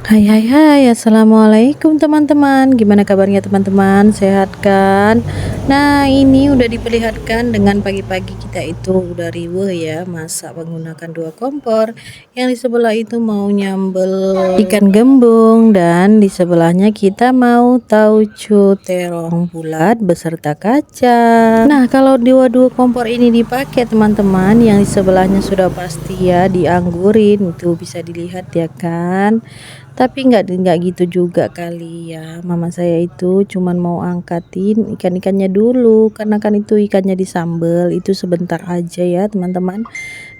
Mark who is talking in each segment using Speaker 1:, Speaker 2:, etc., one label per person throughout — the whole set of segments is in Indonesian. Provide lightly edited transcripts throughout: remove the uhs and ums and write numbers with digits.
Speaker 1: Hai hai hai, assalamualaikum teman-teman. Gimana kabarnya teman-teman? Sehat kan? Nah, ini udah diperlihatkan dengan pagi-pagi kita itu udah riweuh ya, masak menggunakan dua kompor. Yang di sebelah itu mau nyambel ikan gembung dan di sebelahnya kita mau tauco terong bulat beserta kacang. Nah, kalau dua-dua kompor ini dipakai teman-teman, yang di sebelahnya sudah pasti ya dianggurin, itu bisa dilihat ya kan. Tapi nggak gitu juga kali ya. Mama saya itu cuman mau angkatin ikan-ikannya dulu karena kan itu ikannya disambel itu sebentar aja ya teman-teman.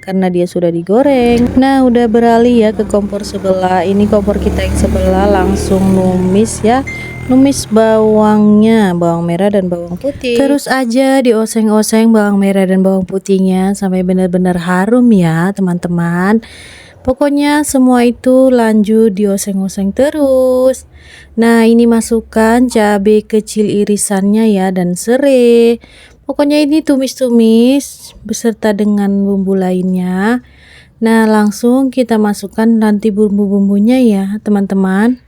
Speaker 1: Karena dia sudah digoreng. Nah, udah beralih ya ke kompor sebelah. Ini kompor kita yang sebelah langsung numis ya. Numis bawangnya, bawang merah dan bawang putih. Terus aja dioseng-oseng bawang merah dan bawang putihnya sampai benar-benar harum ya, teman-teman. Pokoknya semua itu lanjut dioseng-oseng terus. Nah, ini masukkan cabai kecil irisannya ya dan serai. Pokoknya ini tumis-tumis beserta dengan bumbu lainnya. Nah, langsung kita masukkan nanti bumbu-bumbunya ya, teman-teman.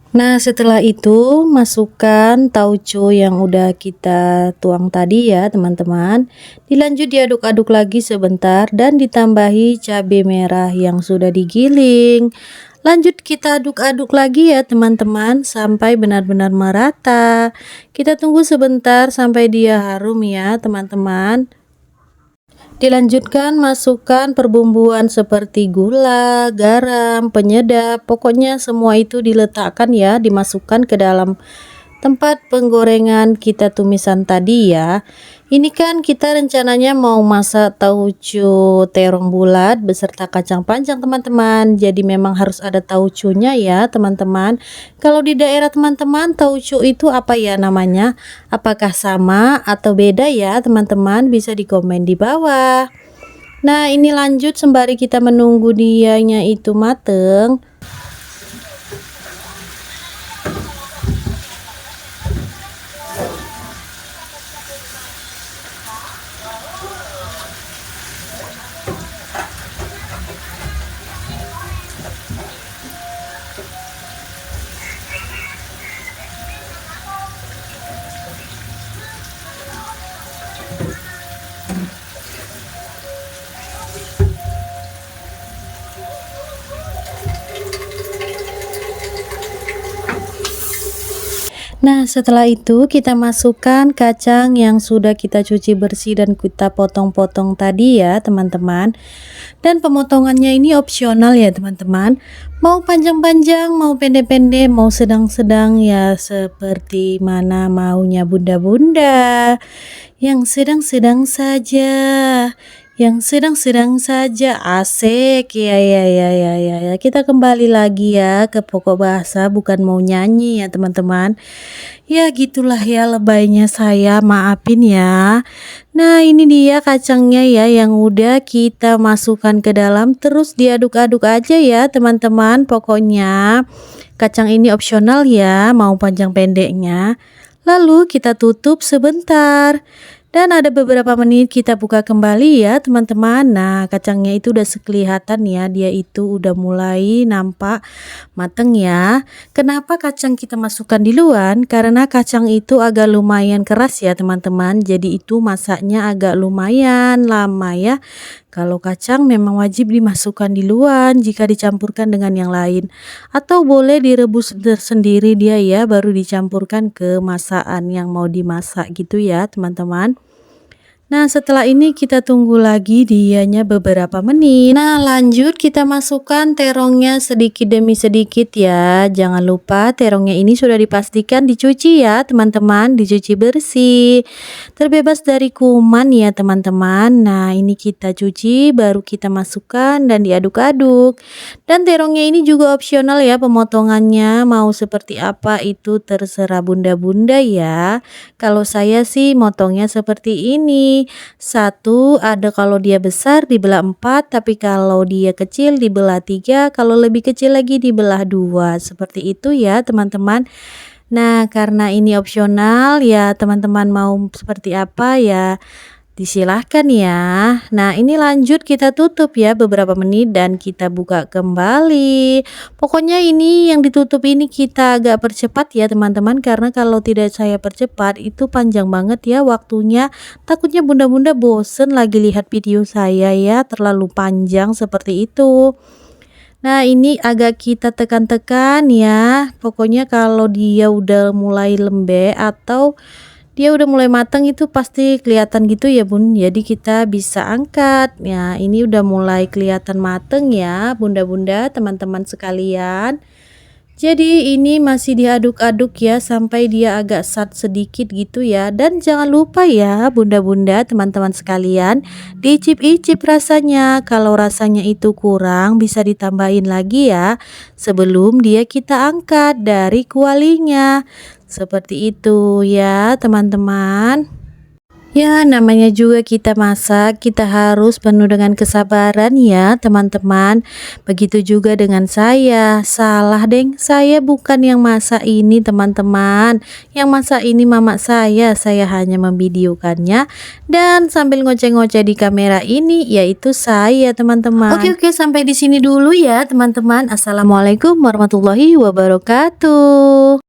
Speaker 1: Nah, setelah itu masukkan tauco yang udah kita tuang tadi ya, teman-teman. Dilanjut diaduk-aduk lagi sebentar dan ditambahi cabai merah yang sudah digiling. Lanjut kita aduk-aduk lagi ya, teman-teman, sampai benar-benar merata. Kita tunggu sebentar sampai dia harum ya, teman-teman. Dilanjutkan masukkan perbumbuan seperti gula, garam, penyedap, pokoknya semua itu diletakkan ya, dimasukkan ke dalam tempat penggorengan kita tumisan tadi ya. Ini kan kita rencananya mau masak tauco terong bulat beserta kacang panjang teman-teman. Jadi memang harus ada tauconya ya teman-teman. Kalau di daerah teman-teman tauco itu apa ya namanya? Apakah sama atau beda ya teman-teman? Bisa di komen di bawah. Nah, ini lanjut sembari kita menunggu dianya itu mateng. Nah, setelah itu kita masukkan kacang yang sudah kita cuci bersih dan kita potong-potong tadi ya, teman-teman. Dan pemotongannya ini opsional ya, teman-teman. Mau panjang-panjang, mau pendek-pendek, mau sedang-sedang ya, seperti mana maunya bunda-bunda. Yang sedang-sedang saja. Yang sedang-sedang saja, asik ya. Kita kembali lagi ya ke pokok bahasa, bukan mau nyanyi ya teman-teman. Ya gitulah ya lebaynya saya, maafin ya. Nah, ini dia kacangnya ya yang udah kita masukkan ke dalam, terus diaduk-aduk aja ya teman-teman. Pokoknya kacang ini opsional ya, mau panjang pendeknya. Lalu kita tutup sebentar. Dan ada beberapa menit kita buka kembali ya teman-teman. Nah, kacangnya itu udah sekelihatan ya, dia itu udah mulai nampak mateng ya. Kenapa kacang kita masukkan di luar? Karena kacang itu agak lumayan keras ya teman-teman. Jadi itu masaknya agak lumayan lama ya. Kalau kacang memang wajib dimasukkan di luar jika dicampurkan dengan yang lain. Atau boleh direbus sendiri dia ya, baru dicampurkan ke masakan yang mau dimasak gitu ya teman-teman. Nah, setelah ini kita tunggu lagi dianya beberapa menit. Nah, lanjut kita masukkan terongnya sedikit demi sedikit ya. Jangan lupa terongnya ini sudah dipastikan dicuci ya, teman-teman, dicuci bersih. Terbebas dari kuman ya, teman-teman. Nah, ini kita cuci baru kita masukkan dan diaduk-aduk. Dan terongnya ini juga opsional ya pemotongannya. Mau seperti apa itu terserah bunda-bunda ya. Kalau saya sih motongnya seperti ini. nih. Satu ada kalau dia besar dibelah 4, tapi kalau dia kecil dibelah 3, kalau lebih kecil lagi dibelah 2. Seperti itu ya, teman-teman. Nah, karena ini opsional ya, teman-teman mau seperti apa ya, disilahkan ya. Nah, ini lanjut kita tutup ya beberapa menit dan kita buka kembali. Pokoknya ini yang ditutup ini kita agak percepat ya teman-teman, karena kalau tidak saya percepat itu panjang banget ya waktunya. Takutnya bunda-bunda bosen lagi lihat video saya ya, terlalu panjang seperti itu. Nah, ini agak kita tekan-tekan ya. Pokoknya kalau dia udah mulai lembek atau dia udah mulai matang itu pasti kelihatan gitu ya bun, jadi kita bisa angkat ya. Ini udah mulai kelihatan mateng ya bunda-bunda, teman-teman sekalian. Jadi ini masih diaduk-aduk ya sampai dia agak sat sedikit gitu ya. Dan jangan lupa ya bunda-bunda, teman-teman sekalian, diicip-icip rasanya. Kalau rasanya itu kurang bisa ditambahin lagi ya sebelum dia kita angkat dari kualinya. Seperti itu ya teman-teman. Ya, namanya juga kita masak, kita harus penuh dengan kesabaran ya teman-teman. Begitu juga dengan saya. Salah deng, saya bukan yang masak ini teman-teman. Yang masak ini mama saya hanya memvideokannya dan sambil ngoceh-ngoceh di kamera ini yaitu saya teman-teman. Oke, sampai di sini dulu ya teman-teman. Assalamualaikum warahmatullahi wabarakatuh.